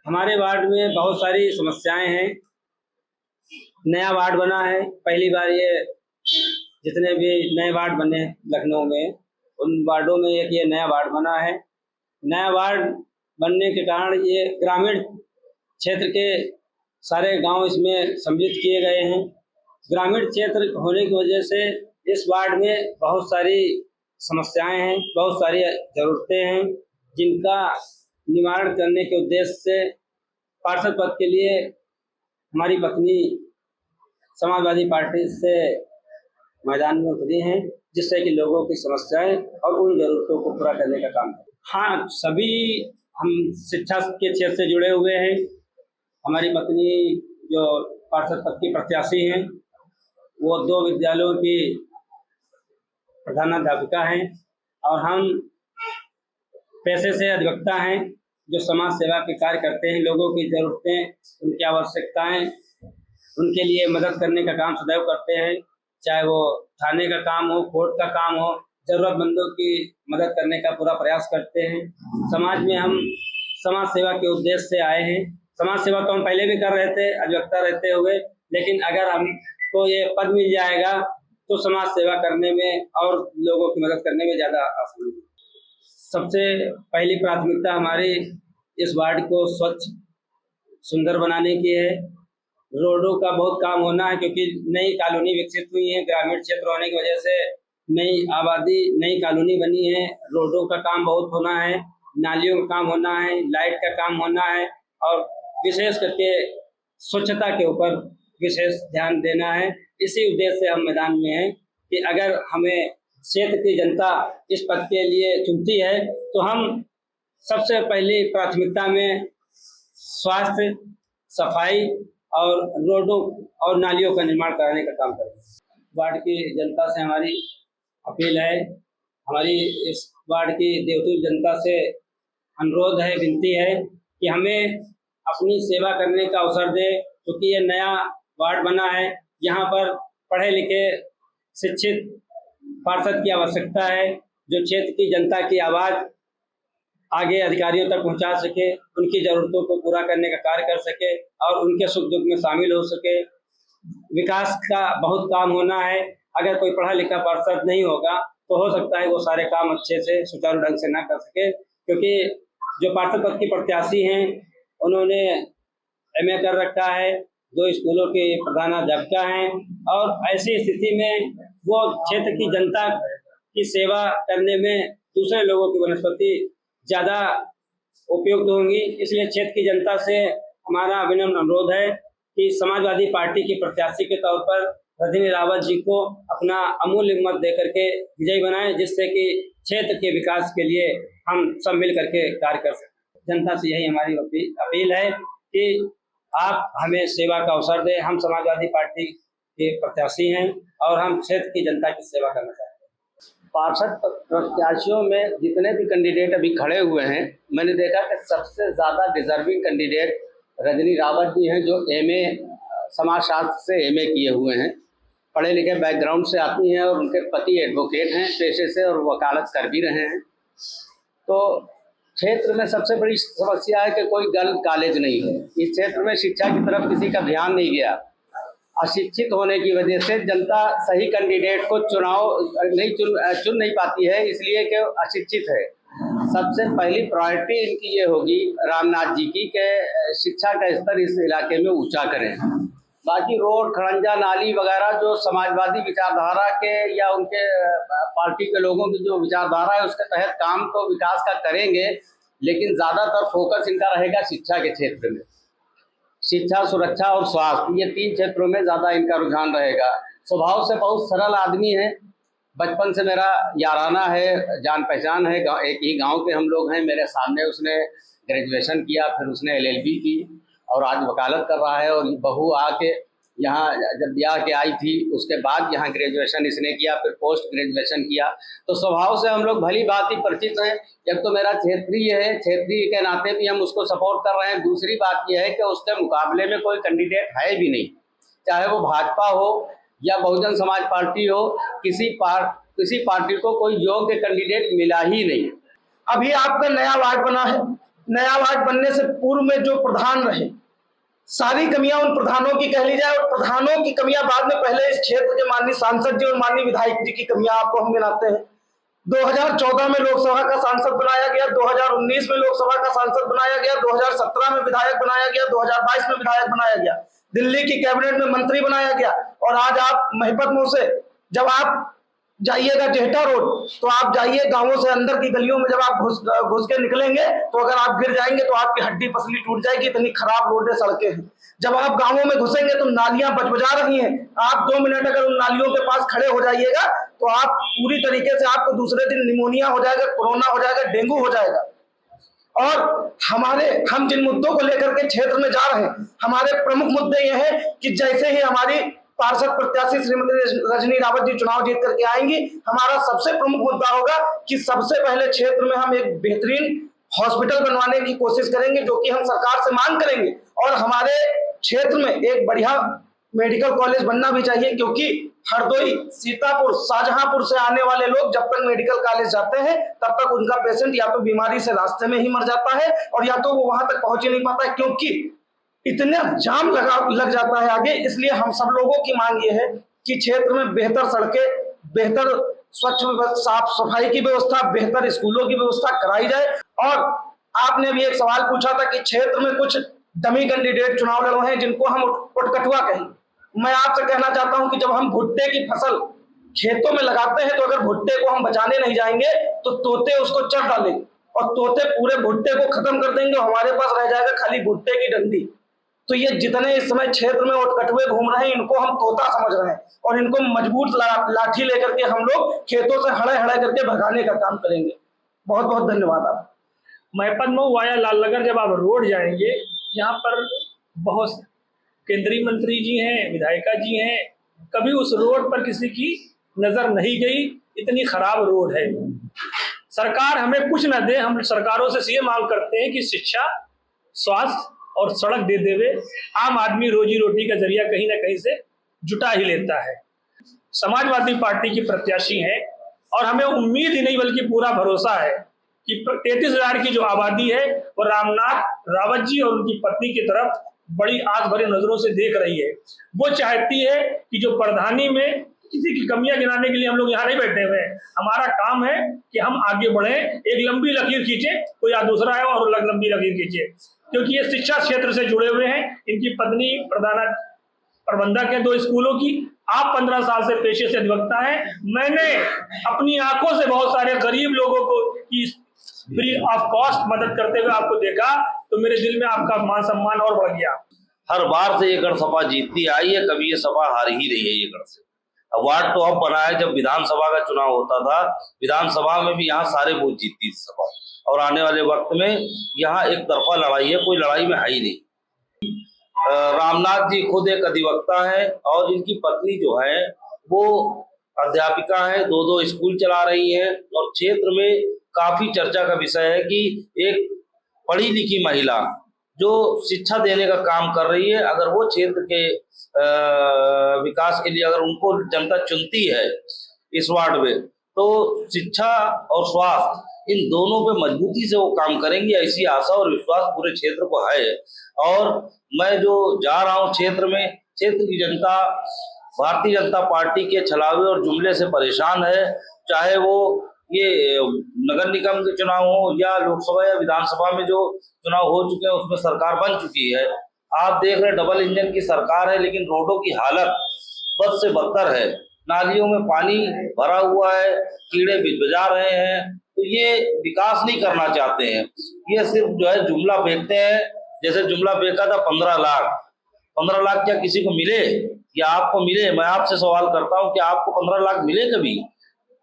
हमारे वार्ड में बहुत सारी समस्याएं हैं। नया वार्ड बना है, पहली बार ये जितने भी नए वार्ड बने लखनऊ में, उन वार्डों में एक ये नया वार्ड बना है। नया वार्ड बनने के कारण ये ग्रामीण क्षेत्र के सारे गांव इसमें सम्मिलित किए गए हैं। ग्रामीण क्षेत्र होने की वजह से इस वार्ड में बहुत सारी समस्याएं हैं, बहुत सारी ज़रूरतें हैं, जिनका निवारण करने के उद्देश्य से पार्षद पद के लिए हमारी पत्नी समाजवादी पार्टी से मैदान में उतरी हैं, जिससे कि लोगों की समस्याएं और उन ज़रूरतों को पूरा करने का काम है। हाँ, सभी हम शिक्षा के क्षेत्र से जुड़े हुए हैं। हमारी पत्नी जो पार्षद पद की प्रत्याशी हैं, वो 2 विद्यालयों की प्रधानाध्यापिका हैं और हम पेशे से अधिवक्ता हैं, जो समाज सेवा के कार्य करते हैं। लोगों की ज़रूरतें, उनकी आवश्यकताएं, उनके लिए मदद करने का काम सदैव करते हैं, चाहे वो थाने का काम हो, कोर्ट का काम हो, ज़रूरतमंदों की मदद करने का पूरा प्रयास करते हैं। समाज में हम समाज सेवा के उद्देश्य से आए हैं। समाज सेवा तो हम पहले भी कर रहे थे अधिवक्ता रहते हुए, लेकिन अगर हमको ये पद मिल जाएगा तो समाज सेवा करने में और लोगों की मदद करने में ज़्यादा आसान है। सबसे पहली प्राथमिकता हमारी इस वार्ड को स्वच्छ सुंदर बनाने की है। रोडों का बहुत काम होना है, क्योंकि नई कॉलोनी विकसित हुई है। ग्रामीण क्षेत्र होने की वजह से नई आबादी, नई कॉलोनी बनी है। रोडों का काम बहुत होना है, नालियों का काम होना है, लाइट का काम होना है और विशेष करके स्वच्छता के ऊपर विशेष ध्यान देना है। इसी उद्देश्य से हम मैदान में हैं कि अगर हमें क्षेत्र की जनता इस पद के लिए चुनती है तो हम सबसे पहली प्राथमिकता में स्वास्थ्य, सफाई और रोडों और नालियों का निर्माण कराने का काम करेंगे। वार्ड की जनता से हमारी अपील है, हमारी इस वार्ड की देवतुल्य जनता से अनुरोध है, विनती है कि हमें अपनी सेवा करने का अवसर दे, क्योंकि ये नया वार्ड बना है। यहाँ पर पढ़े लिखे शिक्षित पार्षद की आवश्यकता है, जो क्षेत्र की जनता की आवाज़ आगे अधिकारियों तक पहुंचा सके, उनकी ज़रूरतों को पूरा करने का कार्य कर सके और उनके सुख दुख में शामिल हो सके। विकास का बहुत काम होना है। अगर कोई पढ़ा लिखा पार्षद नहीं होगा तो हो सकता है वो सारे काम अच्छे से सुचारू ढंग से ना कर सके, क्योंकि जो पार्षद पद की प्रत्याशी हैं उन्होंने MA कर रखा है, 2 स्कूलों के प्रधानाध्यापिका हैं और ऐसी स्थिति में वो क्षेत्र की जनता की सेवा करने में दूसरे लोगों की वनस्पति ज़्यादा उपयुक्त होंगी। इसलिए क्षेत्र की जनता से हमारा विनम्र अनुरोध है कि समाजवादी पार्टी की प्रत्याशी के तौर पर रजनी रावत जी को अपना अमूल्य मत देकर के विजयी बनाएं, जिससे कि क्षेत्र के विकास के लिए हम सब मिल करके कार्य कर सकें। जनता से यही हमारी अपील है कि आप हमें सेवा का अवसर दें। हम समाजवादी पार्टी के प्रत्याशी हैं और हम क्षेत्र की जनता की सेवा करना चाहते हैं। पार्षद प्रत्याशियों में जितने भी कैंडिडेट अभी खड़े हुए हैं, मैंने देखा कि सबसे ज़्यादा डिजर्विंग कैंडिडेट रजनी रावत जी हैं, जो MA समाजशास्त्र से MA किए हुए हैं, पढ़े लिखे बैकग्राउंड से आती हैं और उनके पति एडवोकेट हैं पेशे से और वकालत कर भी रहे हैं। तो क्षेत्र में सबसे बड़ी समस्या है कि कोई गर्ल कॉलेज नहीं है। इस क्षेत्र में शिक्षा की तरफ किसी का ध्यान नहीं गया। अशिक्षित होने की वजह से जनता सही कैंडिडेट को चुन नहीं पाती है, इसलिए कि अशिक्षित है। सबसे पहली प्रायोरिटी इनकी ये होगी रामनाथ जी की कि शिक्षा का स्तर इस इलाके में ऊंचा करें। बाकी रोड, खड़ंजा, नाली वगैरह जो समाजवादी विचारधारा के या उनके पार्टी के लोगों की जो विचारधारा है उसके तहत काम तो विकास का करेंगे, लेकिन ज़्यादातर फोकस इनका रहेगा शिक्षा के क्षेत्र में। शिक्षा, सुरक्षा और स्वास्थ्य, ये 3 क्षेत्रों में ज़्यादा इनका रुझान रहेगा। स्वभाव से बहुत सरल आदमी है, बचपन से मेरा याराना है, जान पहचान है, एक ही गांव के हम लोग हैं। मेरे सामने उसने ग्रेजुएशन किया, फिर उसने LLB की और आज वकालत कर रहा है। और बहू आके यहाँ जब ब्याह के आई थी उसके बाद यहाँ ग्रेजुएशन इसने किया, फिर पोस्ट ग्रेजुएशन किया। तो स्वभाव से हम लोग भली बात ही परिचित हैं। एक तो मेरा क्षेत्रीय है, क्षेत्रीय के नाते भी हम उसको सपोर्ट कर रहे हैं। दूसरी बात यह है कि उसके मुकाबले में कोई कैंडिडेट है भी नहीं, चाहे वो भाजपा हो या बहुजन समाज पार्टी हो, किसी पार्टी को कोई योग्य कैंडिडेट मिला ही नहीं। अभी आपका नया वार्ड बना है, नया वार्ड बनने से पूर्व में जो प्रधान रहे, सारी कमियां उन प्रधानों की कह ली जाए, और प्रधानों की कमियां बाद में पहले इस क्षेत्र के माननीय सांसद जी और माननीय विधायक जी की कमियां आपको हम गिनाते हैं। 2014 में लोकसभा का सांसद बनाया गया, 2019 में लोकसभा का सांसद बनाया गया, 2017 में विधायक बनाया गया, 2022 में विधायक बनाया गया, दिल्ली की कैबिनेट में मंत्री बनाया गया, और आज आप महिपत मुंह से जब आप जाइएगा जेहटा रोड, तो आप जाइए गांवों से अंदर की गलियों में, जब आप घुस के निकलेंगे तो अगर आप गिर जाएंगे तो आपकी हड्डी पसली टूट जाएगी, इतनी खराब रोडें सड़कें हैं। जब आप गांवों में घुसेंगे तो नालियां बजबजा रही हैं, आप 2 मिनट अगर उन नालियों के पास खड़े हो जाइएगा तो आप पूरी तरीके से, आपको दूसरे दिन निमोनिया हो जाएगा, कोरोना हो जाएगा, डेंगू हो जाएगा। और हम जिन मुद्दों को लेकर के क्षेत्र में जा रहे हैं, हमारे प्रमुख मुद्दे ये हैं कि जैसे ही हमारी पार्षद प्रत्याशी श्रीमती रजनी रावत जी चुनाव जीत करके आएंगी, हमारा सबसे प्रमुख मुद्दा होगा कि सबसे पहले क्षेत्र में हम एक बेहतरीन हॉस्पिटल बनवाने की कोशिश करेंगे, जो कि हम सरकार से मांग करेंगे, और हमारे क्षेत्र में एक बढ़िया मेडिकल कॉलेज बनना भी चाहिए, क्योंकि हरदोई, सीतापुर, शाहजहांपुर से आने वाले लोग जब तक मेडिकल कॉलेज जाते हैं तब तक उनका पेशेंट या तो बीमारी से रास्ते में ही मर जाता है, और या तो वो वहां तक पहुंच ही नहीं पाता है, क्योंकि इतना जाम लग जाता है आगे। इसलिए हम सब लोगों की मांग ये है कि क्षेत्र में बेहतर सड़कें, बेहतर स्वच्छ साफ सफाई की व्यवस्था, बेहतर स्कूलों की व्यवस्था कराई जाए। और आपने भी एक सवाल पूछा था कि क्षेत्र में कुछ डमी कैंडिडेट चुनाव लड़ रहे हैं जिनको हम उटकटुआ कहें। मैं आपसे कहना चाहता हूं कि जब हम भुट्टे की फसल खेतों में लगाते हैं, तो अगर भुट्टे को हम बचाने नहीं जाएंगे तो तोते उसको चढ़ डालेंगे, और तोते पूरे भुट्टे को खत्म कर देंगे, हमारे पास रह जाएगा खाली भुट्टे की डंडी। तो ये जितने इस समय क्षेत्र में उटकटुए घूम रहे हैं, इनको हम तोता समझ रहे हैं, और इनको मजबूत लाठी लेकर के हम लोग खेतों से हड़े हड़े करके भगाने का काम करेंगे। बहुत बहुत धन्यवाद। आप महिपत मऊ वाया लालनगर जब आप रोड जाएंगे, यहाँ पर बहुत केंद्रीय मंत्री जी हैं, विधायिका जी हैं, कभी उस रोड पर किसी की नजर नहीं गई, इतनी खराब रोड है। सरकार हमें कुछ न दे, हम सरकारों से ये मांग करते हैं कि शिक्षा, स्वास्थ्य और सड़क दे देवे। आम आदमी रोजी रोटी का जरिया कहीं ना कहीं से जुटा ही लेता है। समाजवादी पार्टी की प्रत्याशी हैं, और हमें उम्मीद ही नहीं बल्कि पूरा भरोसा है कि 33,000 की जो आबादी है वो रामनाथ रावत जी और उनकी पत्नी की तरफ बड़ी आस भरी नजरों से देख रही है। वो चाहती है कि जो प्रधानी में किसी की कमियां गिनाने के लिए हम लोग यहाँ नहीं बैठे हुए हैं। हमारा काम है कि हम आगे बढ़े, एक लंबी लकीर खींचे, कोई या दूसरा है और लंबी लकीर खींचे, क्योंकि ये शिक्षा क्षेत्र से जुड़े हुए हैं। इनकी पत्नी प्रबंधक है 2 स्कूलों की। आप 15 साल से पेशे से अधिवक्ता हैं। मैंने अपनी आंखों से बहुत सारे गरीब लोगों को फ्री ऑफ कॉस्ट मदद करते हुए आपको देखा, तो मेरे दिल में आपका मान सम्मान और बढ़ गया। हर बार से ये गढ़ सपा जीतती आई है, कभी ये सपा हार ही रही है ये गढ़ से। वार्ड तो अब बना है, जब विधानसभा का चुनाव होता था, विधानसभा में भी यहाँ सारे बूथ जीतती थी सपा, और आने वाले वक्त में यहाँ एक तरफा लड़ाई है, कोई लड़ाई में है ही नहीं। रामनाथ जी खुद एक अधिवक्ता है, और इनकी पत्नी जो है वो अध्यापिका है, 2 स्कूल चला रही है, और क्षेत्र में काफी चर्चा का विषय है कि एक पढ़ी लिखी महिला जो शिक्षा देने का काम कर रही है, अगर वो क्षेत्र के विकास के लिए अगर उनको जनता चुनती है इस वार्ड में, तो शिक्षा और स्वास्थ्य इन दोनों पे मजबूती से वो काम करेंगी, ऐसी आशा और विश्वास पूरे क्षेत्र को है। और मैं जो जा रहा हूँ क्षेत्र में, क्षेत्र की जनता भारतीय जनता पार्टी के छलावे और जुमले से परेशान है, चाहे वो ये नगर निगम के चुनाव हो या लोकसभा या विधानसभा में जो चुनाव हो चुके हैं उसमें सरकार बन चुकी है। आप देख रहे डबल इंजन की सरकार है, लेकिन रोडों की हालत बद से बदतर है, नालियों में पानी भरा हुआ है, कीड़े बिजबजा रहे हैं। तो ये विकास नहीं करना चाहते हैं, ये सिर्फ जो है जुमला फेंकते हैं। जैसे जुमला फेंका था 15 लाख क्या किसी को मिले या आपको मिले? मैं आपसे सवाल करता हूँ कि आपको 15 लाख मिले कभी?